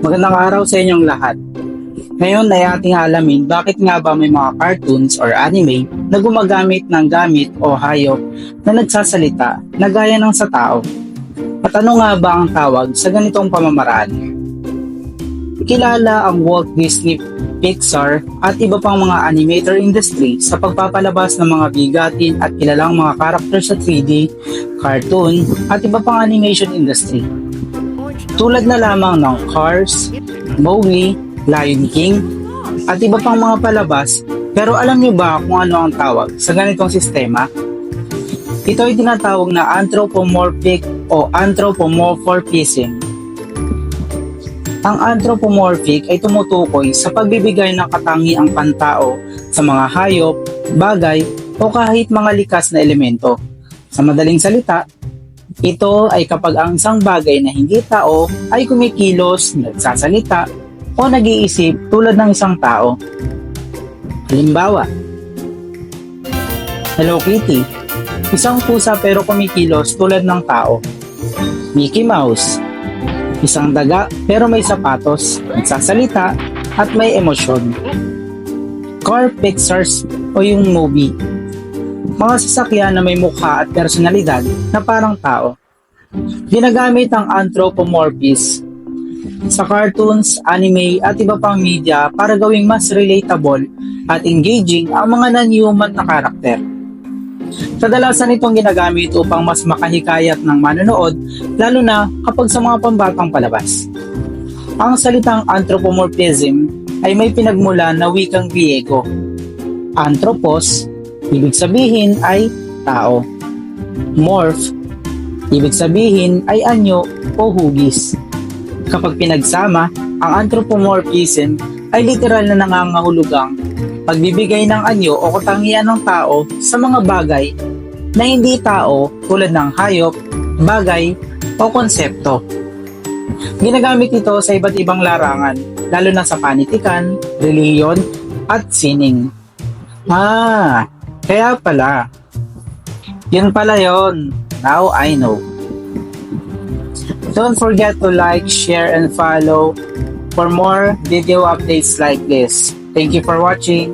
Magandang araw sa inyong lahat. Ngayon ay ating alamin bakit nga ba may mga cartoons or anime na gumagamit ng gamit o hayop na nagsasalita na gaya ng sa tao. At ano nga ba ang tawag sa ganitong pamamaraan? Kilala ang Walt Disney, Pixar at iba pang mga animator industry sa pagpapalabas ng mga bigatin at kilalang mga karakter sa 3D, cartoon at iba pang animation industry. Tulad na lamang ng Cars, Mowgli, Lion King, at iba pang mga palabas, pero alam niyo ba kung ano ang tawag sa ganitong sistema? Ito ay tinatawag na anthropomorphic o anthropomorphism. Ang anthropomorphic ay tumutukoy sa pagbibigay ng katangiang pantao sa mga hayop, bagay, o kahit mga likas na elemento. Sa madaling salita, ito ay kapag ang isang bagay na hindi tao ay kumikilos, nagsasalita, o nag-iisip tulad ng isang tao. Halimbawa, Hello Kitty, isang pusa pero kumikilos tulad ng tao. Mickey Mouse, isang daga pero may sapatos, nagsasalita, at may emosyon. Car Pixars o yung movie, mga sasakyan na may mukha at personalidad na parang tao. Ginagamit ang anthropomorphism sa cartoons, anime at iba pang media para gawing mas relatable at engaging ang mga non-human na karakter. Kadalasan itong ginagamit upang mas makahikayat ng manonood, lalo na kapag sa mga pambatang palabas. Ang salitang anthropomorphism ay may pinagmulan na wikang Griego. Anthropos, ibig sabihin ay tao. Morph, ibig sabihin ay anyo o hugis. Kapag pinagsama, ang anthropomorphism ay literal na nangangahulugang pagbibigay ng anyo o katangian ng tao sa mga bagay na hindi tao tulad ng hayop, bagay o konsepto. Ginagamit ito sa iba't ibang larangan, lalo na sa panitikan, reliyon at sining. Kaya pala. Yun pala yun. Now I know. Don't forget to like, share, and follow for more video updates like this. Thank you for watching.